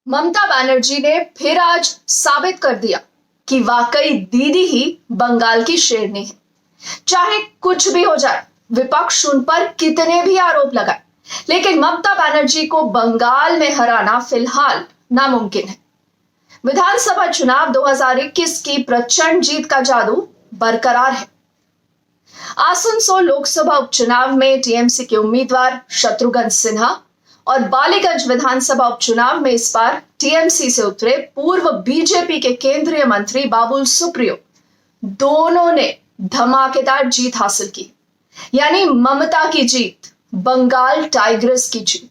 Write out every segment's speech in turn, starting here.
ममता बनर्जी ने फिर आज साबित कर दिया कि वाकई दीदी ही बंगाल की शेरनी है। चाहे कुछ भी हो जाए, विपक्ष उन पर कितने भी आरोप लगाए, लेकिन ममता बनर्जी को बंगाल में हराना फिलहाल नामुमकिन है। विधानसभा चुनाव 2021 की प्रचंड जीत का जादू बरकरार है। आसनसोल लोकसभा उपचुनाव में टीएमसी के उम्मीदवार शत्रुघ्न सिन्हा और बालीगंज विधानसभा उपचुनाव में इस बार टीएमसी से उतरे पूर्व बीजेपी के केंद्रीय मंत्री बाबुल सुप्रियो दोनों ने धमाकेदार जीत हासिल की। यानी ममता की जीत, बंगाल टाइग्रेस की जीत।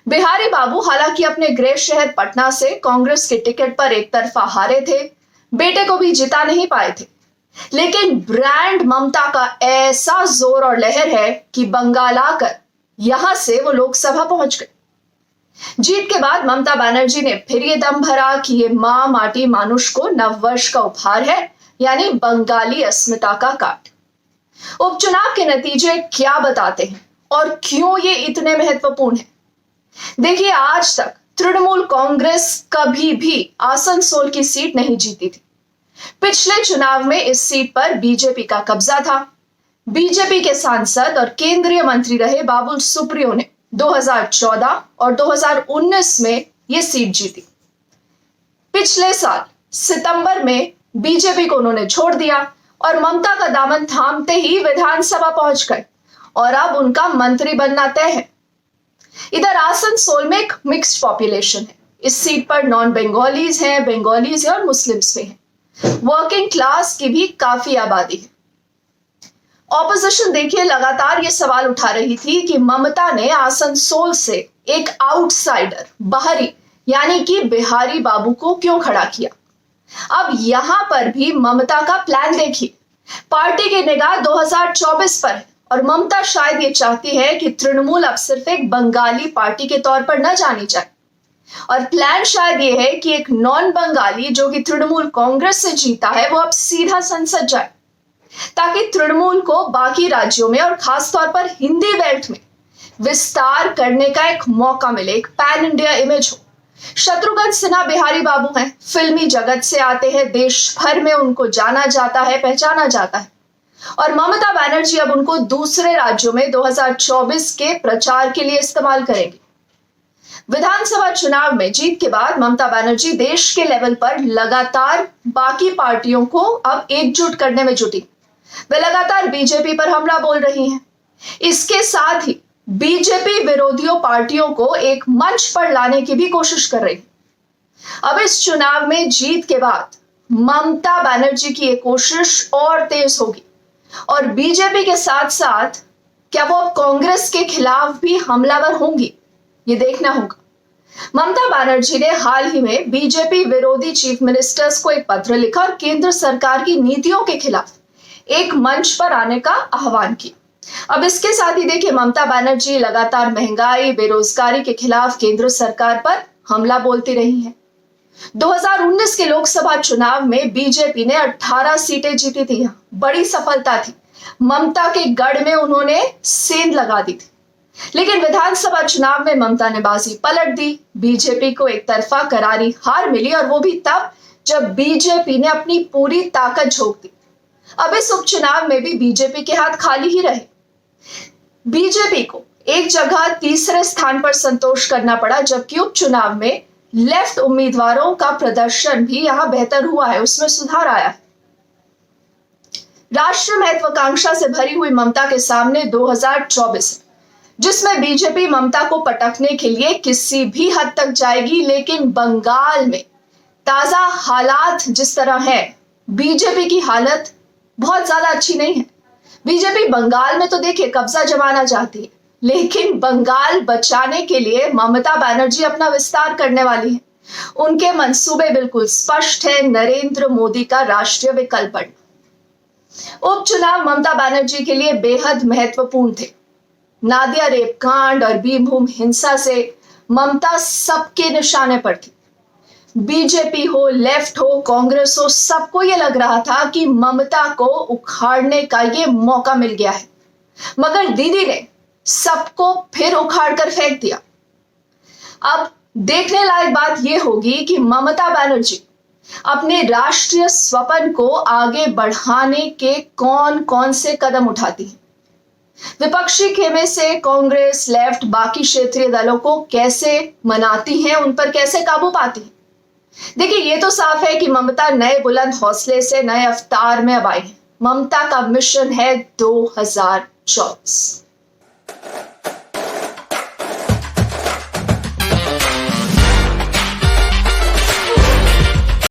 बिहारी बाबू हालांकि अपने गृह शहर पटना से कांग्रेस के टिकट पर एक तरफा हारे थे, बेटे को भी जिता नहीं पाए थे, लेकिन ब्रांड ममता का ऐसा जोर और लहर है कि बंगाल आकर यहां से वो लोकसभा पहुंच गए। जीत के बाद ममता बनर्जी ने फिर ये दम भरा कि ये मां माटी मानुष को नववर्ष का उपहार है, यानी बंगाली अस्मिता का कार्ड। उपचुनाव के नतीजे क्या बताते हैं और क्यों ये इतने महत्वपूर्ण है? देखिए, आज तक तृणमूल कांग्रेस कभी भी आसनसोल की सीट नहीं जीती थी। पिछले चुनाव में इस सीट पर बीजेपी का कब्जा था। बीजेपी के सांसद और केंद्रीय मंत्री रहे बाबुल सुप्रियो ने 2014 और 2019 में यह सीट जीती। पिछले साल सितंबर में बीजेपी को उन्होंने छोड़ दिया और ममता का दामन थामते ही विधानसभा पहुंच गए और अब उनका मंत्री बनना तय है। इधर आसनसोल में एक मिक्स्ड पॉपुलेशन है। इस सीट पर नॉन बंगालीज हैं, बंगालीज हैं और मुस्लिम्स भी हैं। वर्किंग क्लास की भी काफी आबादी है। ऑपोजिशन देखिए लगातार ये सवाल उठा रही थी कि ममता ने आसनसोल से एक आउटसाइडर, बाहरी यानी कि बिहारी बाबू को क्यों खड़ा किया। अब यहां पर भी ममता का प्लान देखिए। पार्टी की निगाह 2024 पर है और ममता शायद ये चाहती है कि तृणमूल अब सिर्फ एक बंगाली पार्टी के तौर पर न जानी जाए, और प्लान शायद ये है कि एक नॉन बंगाली जो कि तृणमूल कांग्रेस से जीता है वो अब सीधा संसद जाए, ताकि तृणमूल को बाकी राज्यों में और खासतौर पर हिंदी बेल्ट में विस्तार करने का एक मौका मिले, एक पैन इंडिया इमेज हो। शत्रुघ्न सिन्हा बिहारी बाबू हैं, फिल्मी जगत से आते हैं, देश भर में उनको जाना जाता है, पहचाना जाता है, और ममता बनर्जी अब उनको दूसरे राज्यों में 2024 के प्रचार के लिए इस्तेमाल करेंगे। विधानसभा चुनाव में जीत के बाद ममता बनर्जी देश के लेवल पर लगातार बाकी पार्टियों को अब एकजुट करने में जुटी। वे लगातार बीजेपी पर हमला बोल रही हैं। इसके साथ ही बीजेपी विरोधियों पार्टियों को एक मंच पर लाने की भी कोशिश कर रही। अब इस चुनाव में जीत के बाद ममता बनर्जी की ये कोशिश और तेज होगी और बीजेपी के साथ साथ क्या वो कांग्रेस के खिलाफ भी हमलावर होंगी, ये देखना होगा। ममता बनर्जी ने हाल ही में बीजेपी विरोधी चीफ मिनिस्टर्स को एक पत्र लिखा और केंद्र सरकार की नीतियों के खिलाफ एक मंच पर आने का आह्वान किया। अब इसके साथ ही देखिए, ममता बनर्जी लगातार महंगाई, बेरोजगारी के खिलाफ केंद्र सरकार पर हमला बोलती रही हैं। 2019 के लोकसभा चुनाव में बीजेपी ने 18 सीटें जीती थी। बड़ी सफलता थी। ममता के गढ़ में उन्होंने सेंध लगा दी थी, लेकिन विधानसभा चुनाव में ममता ने बाजी पलट दी। बीजेपी को एक तरफा करारी हार मिली और वो भी तब जब बीजेपी ने अपनी पूरी ताकत झोंक दी। अब इस उपचुनाव में भी बीजेपी के हाथ खाली ही रहे। बीजेपी को एक जगह तीसरे स्थान पर संतोष करना पड़ा, जबकि उपचुनाव में लेफ्ट उम्मीदवारों का प्रदर्शन भी यहां बेहतर हुआ है, उसमें सुधार आया है। राष्ट्रीय महत्वाकांक्षा से भरी हुई ममता के सामने 2024 है, जिसमें बीजेपी ममता को पटकने के लिए किसी भी हद तक जाएगी, लेकिन बंगाल में ताजा हालात जिस तरह है, बीजेपी की हालत बहुत ज्यादा अच्छी नहीं है। बीजेपी बंगाल में तो देखिए कब्जा जमाना चाहती है, लेकिन बंगाल बचाने के लिए ममता बनर्जी अपना विस्तार करने वाली है। उनके मंसूबे बिल्कुल स्पष्ट है, नरेंद्र मोदी का राष्ट्रीय विकल्प बनना। उपचुनाव ममता बनर्जी के लिए बेहद महत्वपूर्ण थे। नादिया रेप कांड और भीमभूम हिंसा से ममता सबके निशाने पर थी। बीजेपी हो, लेफ्ट हो, कांग्रेस हो, सबको यह लग रहा था कि ममता को उखाड़ने का ये मौका मिल गया है, मगर दीदी ने सबको फिर उखाड़ कर फेंक दिया। अब देखने लायक बात यह होगी कि ममता बनर्जी अपने राष्ट्रीय स्वप्न को आगे बढ़ाने के कौन कौन से कदम उठाती है, विपक्षी खेमे से कांग्रेस, लेफ्ट, बाकी क्षेत्रीय दलों को कैसे मनाती हैं, उन पर कैसे काबू पाती है। देखिए, ये तो साफ है कि ममता नए बुलंद हौसले से नए अवतार में अब आई है। ममता का मिशन है 2024।